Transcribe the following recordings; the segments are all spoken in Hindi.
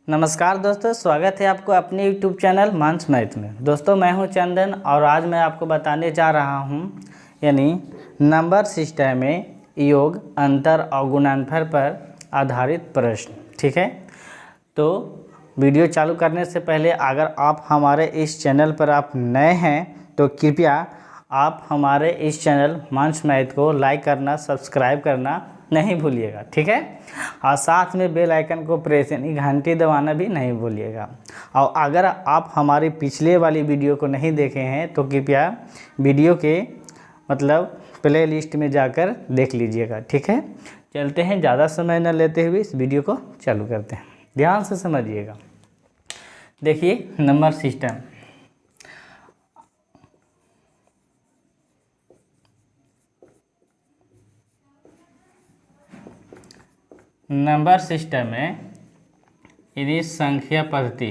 नमस्कार दोस्तों, स्वागत है आपको अपने यूट्यूब चैनल मानस मैथ में। दोस्तों मैं हूं चंदन और आज मैं आपको बताने जा रहा हूं यानी नंबर सिस्टम में योग, अंतर और गुणनफल पर आधारित प्रश्न। ठीक है, तो वीडियो चालू करने से पहले अगर आप हमारे इस चैनल पर आप नए हैं तो कृपया आप हमारे इस चैनल मानस मैथ को लाइक करना, सब्सक्राइब करना नहीं भूलिएगा। ठीक है, और साथ में बेल आइकन को प्रेस यानी घंटी दबाना भी नहीं भूलिएगा। और अगर आप हमारी पिछले वाली वीडियो को नहीं देखे हैं तो कृपया वीडियो के प्ले लिस्ट में जाकर देख लीजिएगा। ठीक है, चलते हैं, ज़्यादा समय न लेते हुए इस वीडियो को चालू करते हैं। ध्यान से समझिएगा। देखिए नंबर सिस्टम, नंबर सिस्टम में यदि संख्या पद्धति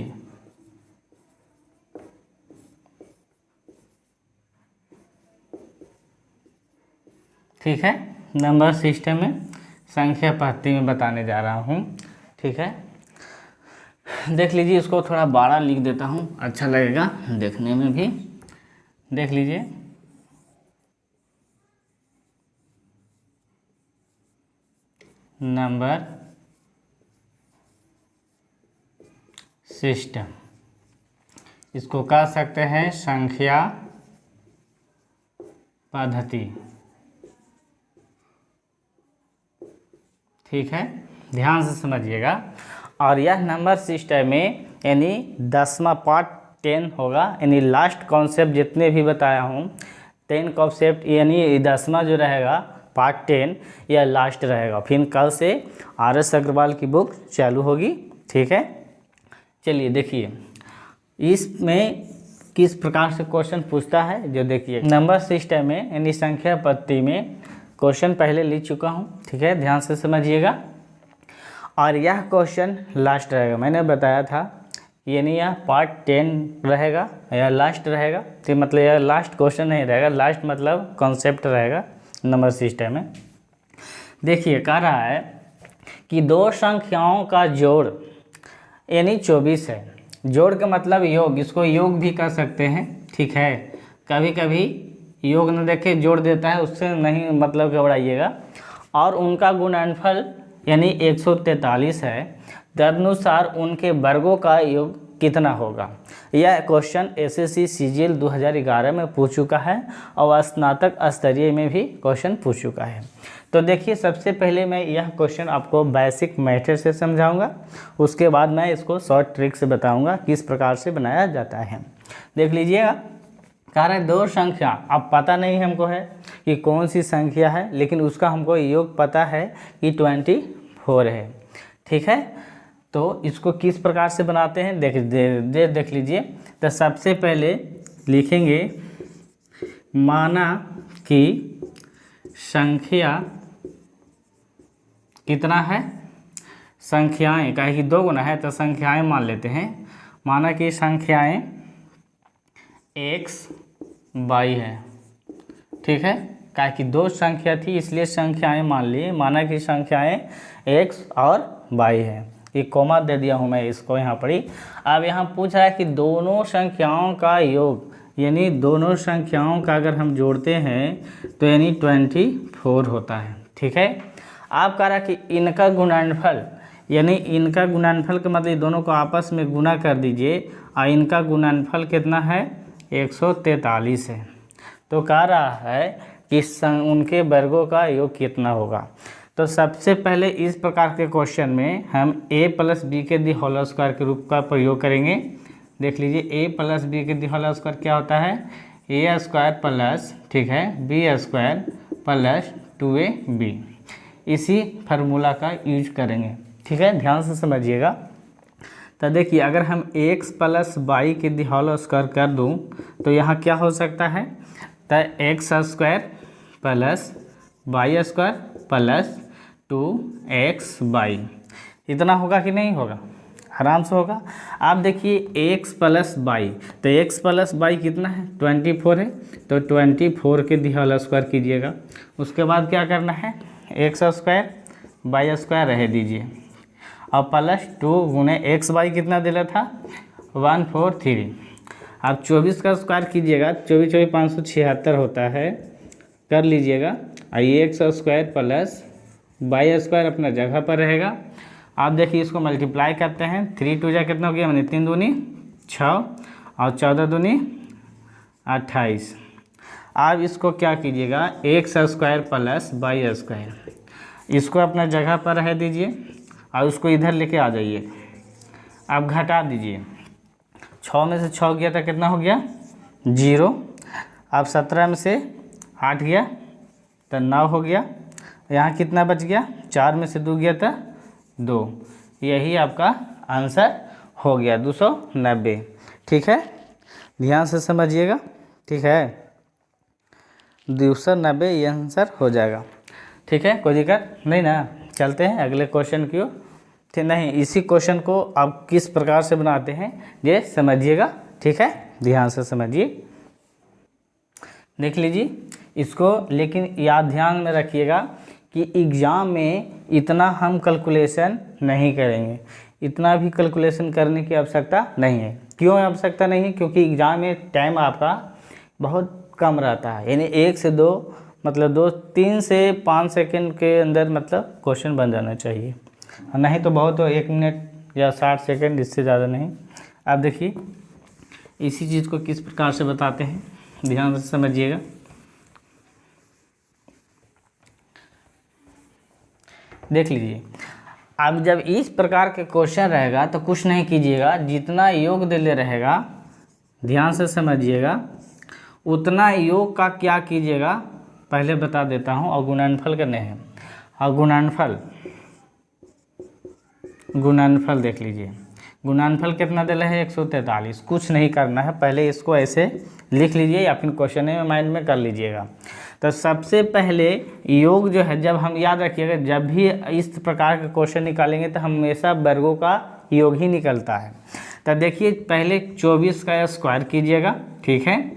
ठीक है, नंबर सिस्टम में संख्या पद्धति में बताने जा रहा हूँ। ठीक है, देख लीजिए, इसको थोड़ा बड़ा लिख देता हूँ, अच्छा लगेगा देखने में भी। देख लीजिए, नंबर सिस्टम, इसको कह सकते हैं संख्या पद्धति। ठीक है, ध्यान से समझिएगा। और यह नंबर सिस्टम में यानी 10वां पार्ट 10 होगा, यानी लास्ट कॉन्सेप्ट जितने भी बताया हूँ 10 कॉन्सेप्ट, यानी 10वां जो रहेगा पार्ट 10 यह लास्ट रहेगा। फिर कल से RS अग्रवाल की बुक चालू होगी। ठीक है, चलिए देखिए इसमें किस प्रकार से क्वेश्चन पूछता है। जो देखिए नंबर सिस्टम में यानी संख्या पद्धति में क्वेश्चन पहले लिख चुका हूँ। ठीक है, ध्यान से समझिएगा। और यह क्वेश्चन लास्ट रहेगा, मैंने बताया था, यानी यह पार्ट 10 रहेगा, यह लास्ट रहेगा। तो यह लास्ट क्वेश्चन नहीं रहेगा, लास्ट कॉन्सेप्ट रहेगा नंबर सिस्टम में। देखिए कह रहा है कि दो संख्याओं का जोड़ यानी 24 है। जोड़ का योग, इसको योग भी कर सकते हैं। ठीक है, कभी कभी योग न देखे जोड़ देता है, उससे नहीं घबराइएगा। और उनका गुणनफल यानी 143 है, तदनुसार उनके वर्गों का योग कितना होगा। यह क्वेश्चन SSC CGL 2011 में पूछ चुका है और स्नातक स्तरीय में भी क्वेश्चन पूछ चुका है। तो देखिए, सबसे पहले मैं यह क्वेश्चन आपको बेसिक मेथड से समझाऊंगा, उसके बाद मैं इसको शॉर्ट ट्रिक से बताऊंगा किस प्रकार से बनाया जाता है। देख लीजिएगा, कह रहे दो संख्या, अब पता नहीं हमको है कि कौन सी संख्या है, लेकिन उसका हमको योग पता है कि 24 है। ठीक है, तो इसको किस प्रकार से बनाते हैं देख लीजिए। तो सबसे पहले लिखेंगे माना कि संख्या कितना है, संख्याएं, कहे कि 2 गुना है तो संख्याएं मान लेते हैं। माना कि संख्याएं x y है। ठीक है, कहे कि 2 संख्या थी इसलिए संख्याएं मान लिए। माना कि संख्याएं x और y है, ये कॉमा दे दिया हूँ मैं इसको यहाँ पर ही। अब यहाँ पूछ रहा है कि दोनों संख्याओं का योग, यानी दोनों संख्याओं का अगर हम जोड़ते हैं तो यानी 24 होता है। ठीक है, आप कह रहा कि इनका गुणनफल, यानी इनका गुणनफल का दोनों को आपस में गुना कर दीजिए, और इनका गुणनफल कितना है 143 है। तो कह रहा है कि उनके वर्गों का योग कितना होगा। तो सबसे पहले इस प्रकार के क्वेश्चन में हम a + b के दी होल स्क्वायर के रूप का प्रयोग करेंगे। देख लीजिए, a + b के दी होल स्क्वायर क्या होता है, a² प्लस, ठीक है, b² प्लस 2ab। इसी फार्मूला का यूज करेंगे। ठीक है, ध्यान से समझिएगा। तो देखिए, अगर हम x + y के दी होल स्क्वायर कर दूँ तो यहाँ क्या हो सकता है, तो x² plus y² plus 2xy, इतना होगा कि नहीं होगा, आराम से होगा। आप देखिए x + y, तो x + y कितना है 24 है, तो 24 के दी होल स्क्वायर कीजिएगा। उसके बाद क्या करना है, x² y² रह दीजिए। और +2 गुने एक्स वाई कितना दिला था 143। आप 24 का स्क्वायर कीजिएगा, 24 24 576 होता है, कर लीजिएगा। और ये X square plus Y square अपना जगह पर रहेगा। आप देखिए इसको मल्टीप्लाई करते हैं, 3 2 जा कितना हो गया, मैंने 3 दूनी 6 और 14 दूनी 28। आप इसको क्या कीजिएगा, X square plus Y square, इसको अपना जगह पर रह दीजिए और उसको इधर लेके आ जाइए। आप घटा दीजिए, 6 में से 6 गया था कितना हो गया 0। अब 17 में से 8 गया तो 9 हो गया। यहाँ कितना बच गया, 4 में से 2 गया था 2। यही आपका आंसर हो गया 290। ठीक है, ध्यान से समझिएगा। ठीक है, 290 ये आंसर हो जाएगा। ठीक है, कोई दिक्कत नहीं ना। चलते हैं अगले क्वेश्चन की ओर। ठीक नहीं, इसी क्वेश्चन को आप किस प्रकार से बनाते हैं ये समझिएगा। ठीक है, ध्यान से समझिए, देख लीजिए इसको। लेकिन याद ध्यान में रखिएगा कि एग्ज़ाम में इतना हम कैलकुलेशन नहीं करेंगे, इतना भी कैलकुलेशन करने की आवश्यकता नहीं है। क्यों आवश्यकता नहीं है, क्योंकि एग्ज़ाम में टाइम आपका बहुत कम रहता है, यानी 1 से 2 मतलब 3 से 5 सेकंड के अंदर मतलब क्वेश्चन बन जाना चाहिए, नहीं तो बहुत 1 मिनट या 60 सेकंड, इससे ज़्यादा नहीं। आप देखिए इसी चीज़ को किस प्रकार से बताते हैं, ध्यान से समझिएगा। देख लीजिए, अब जब इस प्रकार के क्वेश्चन रहेगा तो कुछ नहीं कीजिएगा, जितना योग दे ले रहेगा ध्यान से समझिएगा, उतना योग का क्या कीजिएगा पहले बता देता हूँ। और गुणनफल करने हैं, और गुणनफल देख लीजिए, गुणनफल कितना दे रहे हैं 143। कुछ नहीं करना है, पहले इसको ऐसे लिख लीजिए या फिर क्वेश्चन में माइंड में कर लीजिएगा। तो सबसे पहले योग जो है, जब हम याद रखिएगा, जब भी इस प्रकार के क्वेश्चन निकालेंगे तो हमेशा वर्गों का योग ही निकलता है। तो देखिए पहले 24 का स्क्वायर कीजिएगा, ठीक है,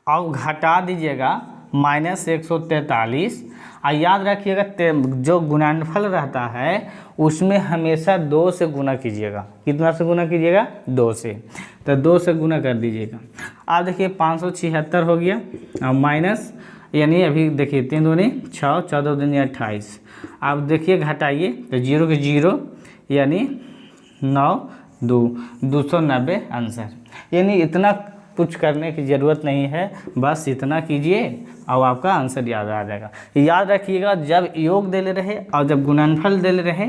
और घटा दीजिएगा -143। और याद रखिएगा जो गुणनफल रहता है उसमें हमेशा 2 से गुना कीजिएगा। कितना से गुना कीजिएगा, 2 से। तो 2 से गुना कर दीजिएगा। आप देखिए 576 हो गया, और माइनस यानी अभी देखिए 3 दूनी 6, 14 दूनी 28। आप देखिए घटाइए तो 0 के 0 यानी 9 2 290 आंसर। यानी इतना कुछ करने की ज़रूरत नहीं है, बस इतना कीजिए और आपका आंसर याद आ जाएगा। याद रखिएगा, जब योग दे ले रहे और जब गुणनफल दे ले रहे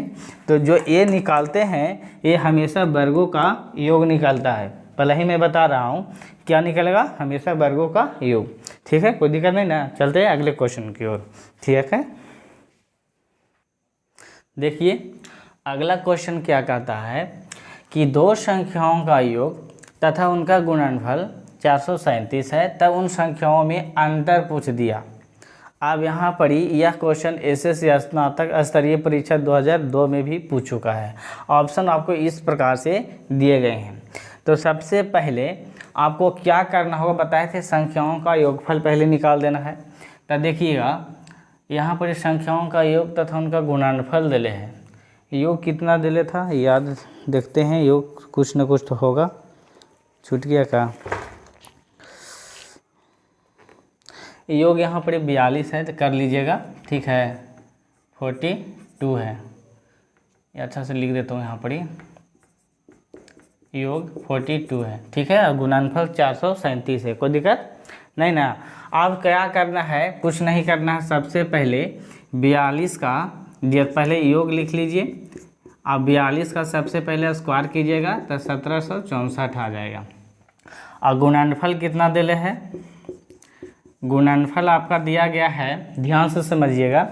तो जो ये निकालते हैं ये हमेशा वर्गों का योग निकलता है। पहले ही मैं बता रहा हूँ क्या निकलेगा, हमेशा वर्गों का योग। ठीक है, कोई दिक्कत नहीं ना। चलते हैं अगले क्वेश्चन की ओर। ठीक है, देखिए अगला क्वेश्चन क्या कहता है कि दो संख्याओं का योग तथा उनका गुणनफल 437 है, तब उन संख्याओं में अंतर पूछ दिया। अब यहाँ पर ही यह क्वेश्चन एसएससी स्नातक स्तरीय परीक्षा 2002 में भी पूछ चुका है। ऑप्शन आपको इस प्रकार से दिए गए हैं। तो सबसे पहले आपको क्या करना होगा, बताए थे संख्याओं का योगफल पहले निकाल देना है। तो देखिएगा यहाँ पर संख्याओं का योग तथा उनका गुणनफल दिले हैं। योग कितना दिले था याद देखते हैं, योग कुछ न कुछ तो होगा, छूट गया का। योग यहाँ पर 42 है तो कर लीजिएगा, ठीक है। 42 है, ये अच्छा से लिख देता हूँ यहाँ पर, योग 42 है, ठीक है। और गुणनफल 437 है, कोई दिक्कत नहीं ना। अब क्या करना है, कुछ नहीं करना है। सबसे पहले 42 का पहले योग लिख लीजिए। अब 42 का सबसे पहले स्क्वायर कीजिएगा तो 1764 आ जाएगा। और गुणनफल कितना दिले है, गुणनफल आपका दिया गया है, ध्यान से समझिएगा,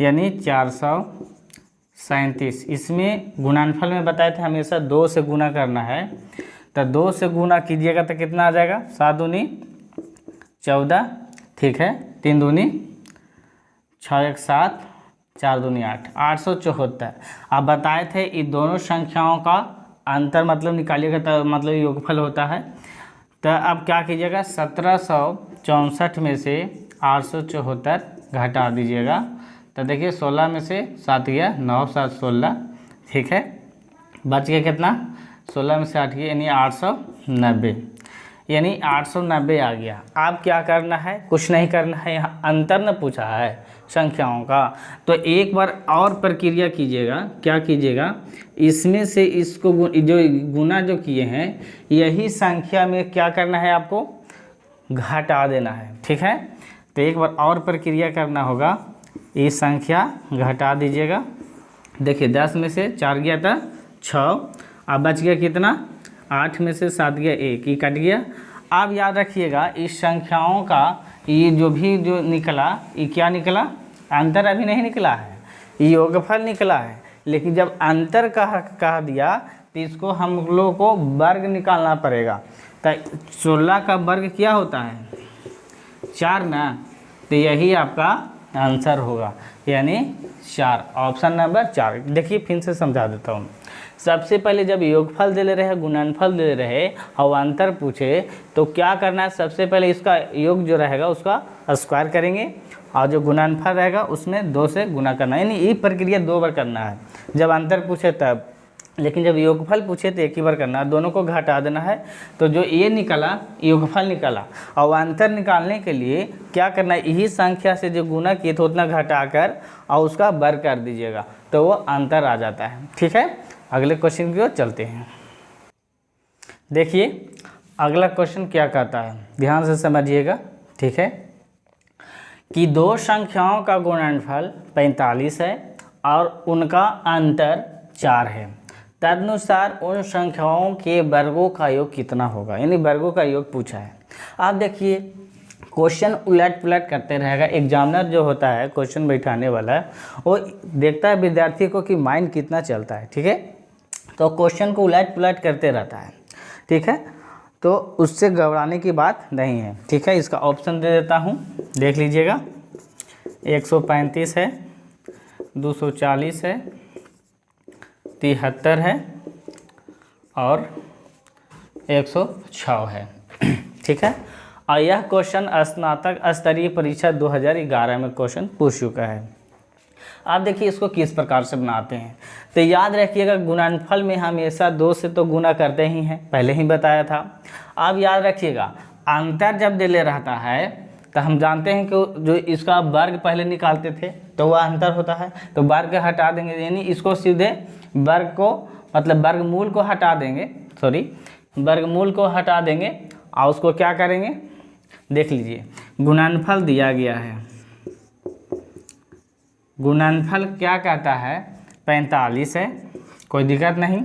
यानी 437। इसमें गुणनफल में बताए थे हमेशा 2 से गुना करना है। तो 2 से गुना कीजिएगा तो कितना आ जाएगा, 7 दूनी 14, ठीक है। 3 दूनी 6 1 7, 4 दूनी 8, 874। अब बताए थे इन दोनों संख्याओं का अंतर मतलब निकालिएगा तो मतलब योगफल होता है। तो अब क्या कीजिएगा, 1764 में से 874 घटा दीजिएगा। तो देखिए 16 में से 7 गया, 9 7 16, ठीक है, बच गया कितना, 16 में से 8 गया यानी 890, यानी 890 आ गया। अब क्या करना है, कुछ नहीं करना है, यहाँ अंतर न पूछा है संख्याओं का, तो एक बार और प्रक्रिया कीजिएगा। क्या कीजिएगा, इसमें से इसको जो गुना जो किए हैं यही संख्या में क्या करना है, आपको घटा देना है। ठीक है, तो एक बार और प्रक्रिया करना होगा, ये संख्या घटा दीजिएगा। देखिए 10 में से 4 गया था 6, अब बच गया कितना, 8 में से 7 गया 1, ये कट गया। अब याद रखिएगा इस संख्याओं का ये जो निकला, ये क्या निकला, अंतर अभी नहीं निकला है, ये योगफल निकला है। लेकिन जब अंतर कह दिया तो इसको हम लोगों को वर्ग निकालना पड़ेगा। तो 16 का वर्ग क्या होता है, 4 ना, तो यही आपका आंसर होगा, यानी 4, ऑप्शन नंबर 4। देखिए फिर से समझा देता हूँ। सबसे पहले जब योगफल दे ले रहे, गुणनफल दे रहे और अंतर पूछे तो क्या करना है, सबसे पहले इसका योग जो रहेगा उसका स्क्वायर करेंगे और जो गुणनफल रहेगा उसमें 2 से गुना करना है, यानी ये प्रक्रिया 2 बार करना है जब अंतर पूछे तब। लेकिन जब योगफल पूछे तो एक ही बार करना है, दोनों को घटा देना है। तो जो ये निकला योगफल निकला, और अंतर निकालने के लिए क्या करना है, यही संख्या से जो गुना किए थे उतना घटाकर और उसका वर्ग कर दीजिएगा, तो वो अंतर आ जाता है। ठीक है, अगले क्वेश्चन की ओर चलते हैं। देखिए अगला क्वेश्चन क्या कहता है, ध्यान से समझिएगा। ठीक है, कि 2 संख्याओं का गुणनफल 45 है और उनका अंतर 4 है, तदनुसार उन संख्याओं के वर्गों का योग कितना होगा, यानी वर्गों का योग पूछा है। आप देखिए क्वेश्चन उलट पुलट करते रहेगा। एग्जामिनर जो होता है क्वेश्चन बैठाने वाला वो देखता है विद्यार्थी को कि माइंड कितना चलता है। ठीक है, तो क्वेश्चन को उलट पुलट करते रहता है। ठीक है, तो उससे घबराने की बात नहीं है। ठीक है, इसका ऑप्शन दे देता हूँ, देख लीजिएगा। 135 है, 240 है, 73 है और 106 है। ठीक है, और यह क्वेश्चन स्नातक स्तरीय परीक्षा 2011 में क्वेश्चन पूछ चुका है। आप देखिए इसको किस प्रकार से बनाते हैं, तो याद रखिएगा गुणनफल में हमेशा 2 से तो गुना करते ही हैं, पहले ही बताया था। अब याद रखिएगा अंतर जब दे ले रहता है तो हम जानते हैं कि जो इसका वर्ग पहले निकालते थे तो वह अंतर होता है, तो वर्ग हटा देंगे, यानी इसको सीधे वर्ग को मतलब वर्गमूल को हटा देंगे, वर्गमूल को हटा देंगे और उसको क्या करेंगे, देख लीजिए गुणनफल दिया गया है। गुणनफल क्या कहता है, 45 है, कोई दिक्कत नहीं।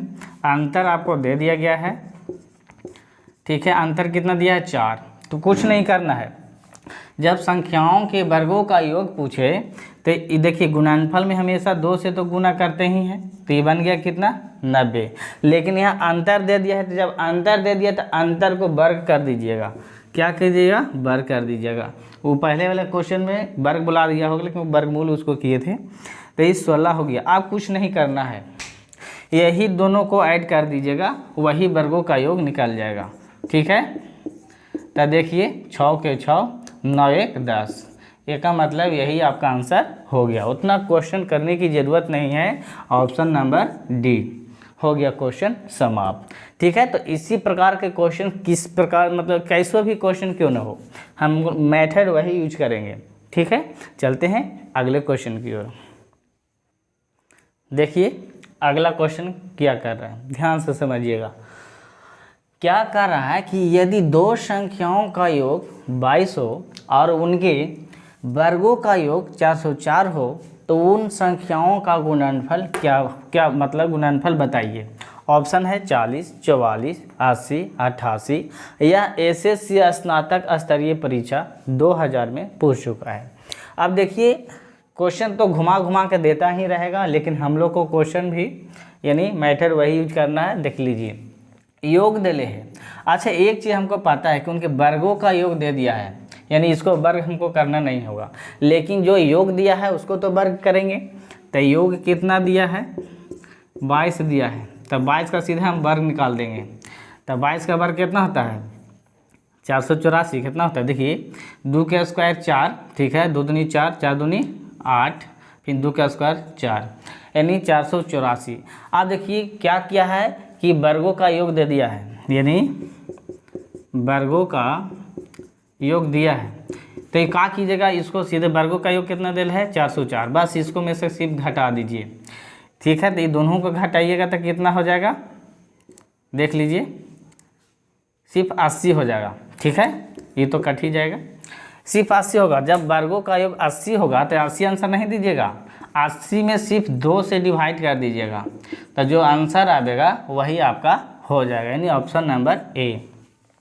अंतर आपको दे दिया गया है। ठीक है, अंतर कितना दिया है, 4। तो कुछ नहीं करना है, जब संख्याओं के वर्गों का योग पूछे तो देखिए गुणनफल में हमेशा 2 से तो गुना करते ही हैं, तो ये बन गया कितना, 90। लेकिन यहाँ अंतर दे दिया है, तो जब अंतर दे दिया तो अंतर को वर्ग कर दीजिएगा। क्या कीजिएगा, वर्ग कर दीजिएगा। वो पहले वाले क्वेश्चन में वर्ग बुला दिया होगा लेकिन वर्गमूल उसको किए थे, तो ये 16 हो गया। आप कुछ नहीं करना है, यही दोनों को ऐड कर दीजिएगा, वही वर्गों का योग निकल जाएगा। ठीक है, तो देखिए 6 के 6 9 1 10, इसका मतलब यही आपका आंसर हो गया। उतना क्वेश्चन करने की ज़रूरत नहीं है, ऑप्शन नंबर डी हो गया क्वेश्चन समाप्त। ठीक है, तो इसी प्रकार के क्वेश्चन किस प्रकार मतलब कैसे भी क्वेश्चन क्यों ना हो, हम मेथड वही यूज करेंगे। ठीक है, चलते हैं अगले क्वेश्चन की ओर। देखिए अगला क्वेश्चन क्या कर रहा है, ध्यान से समझिएगा। क्या कर रहा है कि यदि 2 संख्याओं का योग 22 हो और उनके वर्गों का योग 404 हो तो उन संख्याओं का गुणनफल क्या मतलब गुणनफल बताइए। ऑप्शन है 40, 44, 80, 88। यह एसएससी स्नातक स्तरीय परीक्षा 2000 में पूछ चुका है। अब देखिए क्वेश्चन तो घुमा घुमा के देता ही रहेगा, लेकिन हम लोग को क्वेश्चन भी यानी मैथड वही यूज करना है। देख लीजिए योग दे ले है। अच्छा एक चीज़ हमको पता है कि उनके वर्गों का योग दे दिया है, यानी इसको वर्ग हमको करना नहीं होगा, लेकिन जो योग दिया है उसको तो वर्ग करेंगे। तो योग कितना दिया है, 22 दिया है, तो 22 का सीधे हम वर्ग निकाल देंगे। तो 22 का वर्ग कितना होता है, 484 कितना होता है, देखिए 2 का स्क्वायर 4, ठीक है, 2 दूनी 4, 4 दूनी 8, फिर 2 का स्क्वायर 4, यानी 484। आप देखिए क्या किया है कि वर्गों का योग दे दिया है, यानी वर्गों का योग दिया है। तो ये क्या कीजिएगा, इसको सीधे वर्गों का योग कितना दिल है 404, बस इसको में से सिर्फ घटा दीजिए। ठीक है, तो ये दोनों को घटाइएगा तो कितना हो जाएगा, देख लीजिए सिर्फ 80 हो जाएगा। ठीक है, ये तो कट ही जाएगा, सिर्फ 80 होगा। जब वर्गों का योग 80 होगा तो 80 आंसर नहीं दीजिएगा, 80 में सिर्फ 2 से डिवाइड कर दीजिएगा, तो जो आंसर आएगा वही आपका हो जाएगा, यानी ऑप्शन नंबर ए।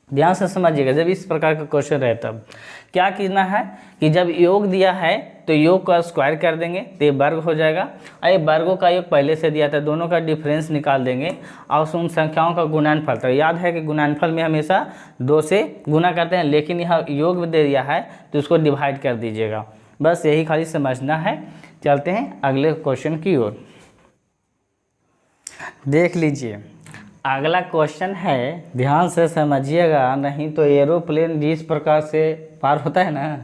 ध्यान से समझिएगा, जब इस प्रकार का क्वेश्चन रहे तब क्या करना है कि जब योग दिया है तो योग का स्क्वायर कर देंगे तो ये वर्ग हो जाएगा, और ये वर्गों का योग पहले से दिया था, दोनों का डिफरेंस निकाल देंगे और उन संख्याओं का गुणनफल। तो याद है कि गुणनफल में हमेशा 2 से गुना करते हैं, लेकिन यहाँ योग दे दिया है तो उसको डिवाइड कर दीजिएगा, बस यही खाली समझना है। चलते हैं अगले क्वेश्चन की ओर। देख लीजिए अगला क्वेश्चन है, ध्यान से समझिएगा, नहीं तो एरोप्लेन जिस प्रकार से पार होता है ना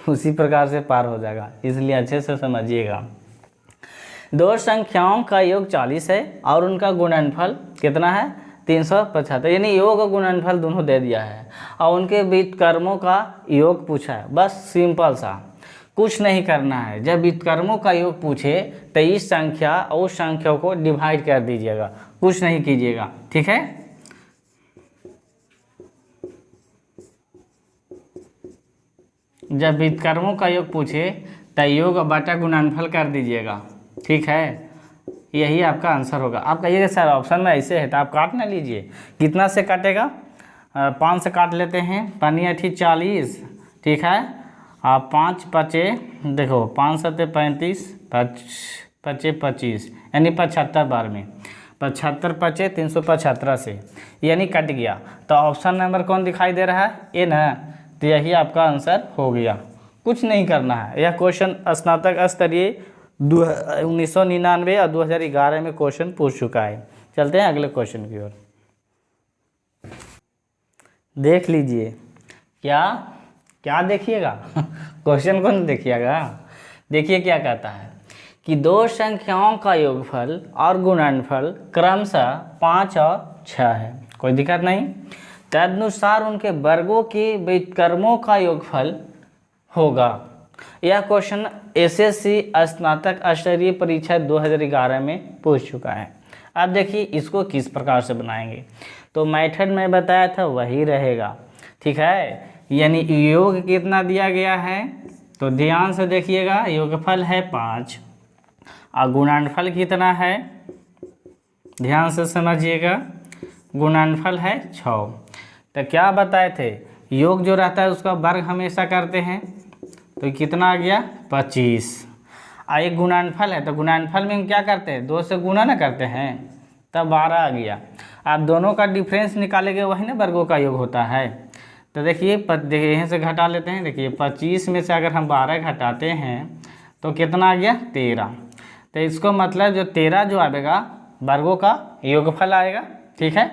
उसी प्रकार से पार हो जाएगा, इसलिए अच्छे से समझिएगा। दो संख्याओं का योग 40 है और उनका गुणनफल कितना है 375, यानी योग और गुणनफल दोनों दे दिया है और उनके व्युत्क्रमों का योग पूछा है। बस सिंपल सा, कुछ नहीं करना है। जब व्युत्क्रमों का योग पूछे तो इस संख्या और उस संख्या को डिवाइड कर दीजिएगा, कुछ नहीं कीजिएगा। ठीक है, जब व्युत्क्रमों का योग पूछे तो योग बटा गुणनफल कर दीजिएगा। ठीक है, यही आपका आंसर होगा। आप कहिएगा सर ऑप्शन में ऐसे है, तो आप काट ना लीजिए, कितना से काटेगा, 5 से काट लेते हैं, 5 × 40। ठीक है, आप 5 पचे देखो 5 × 35, 5 × 25 यानी 75 बार में 75 पचे 375 से, यानी कट गया। तो ऑप्शन नंबर कौन दिखाई दे रहा है, ए ना, तो यही आपका आंसर हो गया। कुछ नहीं करना है। यह क्वेश्चन स्नातक स्तरीय 1999 और 2011 में क्वेश्चन पूछ चुका है। चलते हैं अगले क्वेश्चन की ओर। देख लीजिए क्या क्या देखिएगा क्वेश्चन को नहीं देखिएगा। देखिए क्या कहता है कि दो संख्याओं का योगफल और गुणनफल क्रमशः 5 और 6 है, कोई दिक्कत नहीं। तदनुसार उनके वर्गों के व्युत्क्रमों का योगफल होगा। यह क्वेश्चन एसएससी स्नातक स्तरीय परीक्षा 2011 में पूछ चुका है। अब देखिए इसको किस प्रकार से बनाएंगे, तो मेथड में बताया था वही रहेगा। ठीक है, यानी योग कितना दिया गया है, तो ध्यान से देखिएगा, योगफल है 5 और गुणनफल कितना है, ध्यान से समझिएगा, गुणनफल है 6। तो क्या बताए थे, योग जो रहता है उसका वर्ग हमेशा करते हैं, तो कितना आ गया 25। और एक गुणनफल है, तो गुणनफल में हम क्या करते हैं 2 से गुणा ना करते हैं, तब 12 आ गया। आप दोनों का डिफरेंस निकालेंगे वही ना वर्गों का योग होता है। तो देखिए यहीं से घटा लेते हैं। देखिए 25 में से अगर हम 12 घटाते हैं तो कितना आ गया 13। तो इसको मतलब जो 13 जो आएगा वर्गों का योगफल आएगा। ठीक है,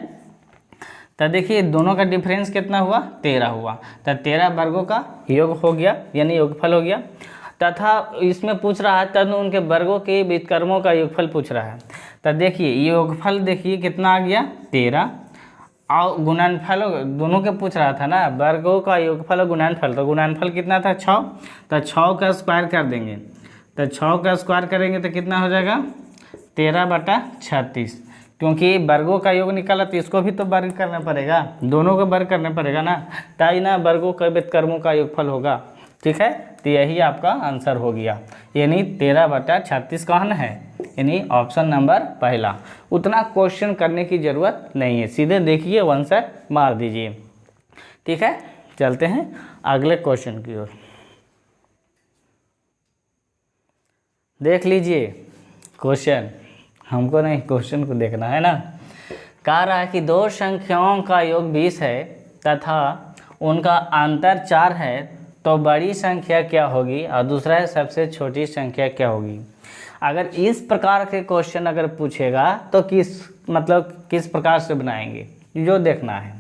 तो देखिए दोनों का डिफरेंस कितना हुआ 13 हुआ, तो 13 वर्गों का योग हो गया, यानी योगफल हो गया। तथा इसमें पूछ रहा है तब उनके वर्गों के व्युत्क्रमों का योगफल पूछ रहा है। तो देखिए योगफल देखिए कितना आ गया 13 और गुणनफल दोनों के पूछ रहा था ना, वर्गों का योगफल और गुणनफल। तो गुणनफल कितना था 6, तो 6 का स्क्वायर कर देंगे, तो 6 का स्क्वायर करेंगे तो कितना हो जाएगा 13/36। क्योंकि वर्गों का योग निकाला तो इसको भी तो वर्ग करना पड़ेगा, दोनों को वर्ग करना पड़ेगा ना, ताई ना वर्गों के व्युत्क्रमों का योगफल होगा। ठीक है, तो यही आपका आंसर हो गया, यानी 13/36 कौन है, यानी ऑप्शन नंबर पहला। उतना क्वेश्चन करने की ज़रूरत नहीं है, सीधे देखिए आंसर मार दीजिए। ठीक है, चलते हैं अगले क्वेश्चन की ओर। देख लीजिए क्वेश्चन, हमको नहीं क्वेश्चन को देखना है ना। कह रहा है कि दो संख्याओं का योग 20 है तथा उनका अंतर 4 है, तो बड़ी संख्या क्या होगी और दूसरा है सबसे छोटी संख्या क्या होगी। अगर इस प्रकार के क्वेश्चन अगर पूछेगा तो किस प्रकार से बनाएंगे, जो देखना है।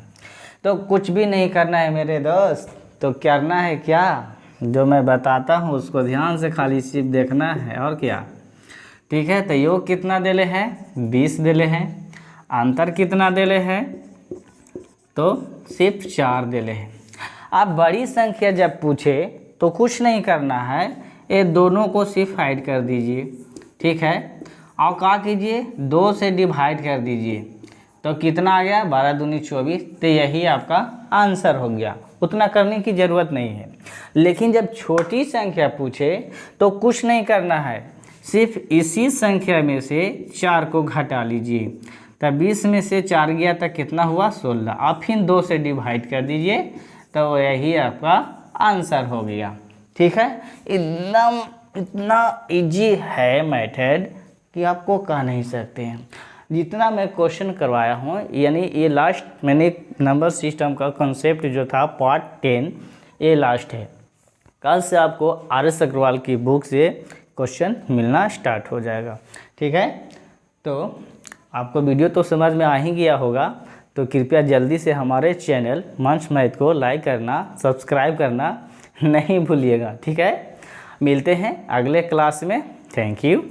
तो कुछ भी नहीं करना है मेरे दोस्त, तो करना है क्या, जो मैं बताता हूँ उसको ध्यान से खाली सिर्फ देखना है और क्या। ठीक है, तो योग कितना देले हैं 20 देले हैं, अंतर कितना देले हैं तो सिर्फ 4 देले हैं। आप बड़ी संख्या जब पूछे तो कुछ नहीं करना है, ये दोनों को सिर्फ हाइड कर दीजिए, ठीक है, और क्या कीजिए 2 से डिवाइड कर दीजिए, तो कितना आ गया 12 दूनी 24, तो यही आपका आंसर हो गया। उतना करने की ज़रूरत नहीं है। लेकिन जब छोटी संख्या पूछे तो कुछ नहीं करना है, सिर्फ इसी संख्या में से 4 को घटा लीजिए, तब 20 में से 4 गया तक कितना हुआ 16, आप फिर 2 से डिवाइड कर दीजिए, तो यही आपका आंसर हो गया। ठीक है, एकदम इतना इजी है मेथड कि आपको कह नहीं सकते हैं। जितना मैं क्वेश्चन करवाया हूँ, यानी ये लास्ट मैंने नंबर सिस्टम का कॉन्सेप्ट जो था पार्ट 10 ये लास्ट है। कल से आपको RS अग्रवाल की बुक से क्वेश्चन मिलना स्टार्ट हो जाएगा। ठीक है, तो आपको वीडियो तो समझ में आ ही गया होगा, तो कृपया जल्दी से हमारे चैनल मंच मैथ को लाइक करना, सब्सक्राइब करना नहीं भूलिएगा। ठीक है, मिलते हैं अगले क्लास में। Thank you.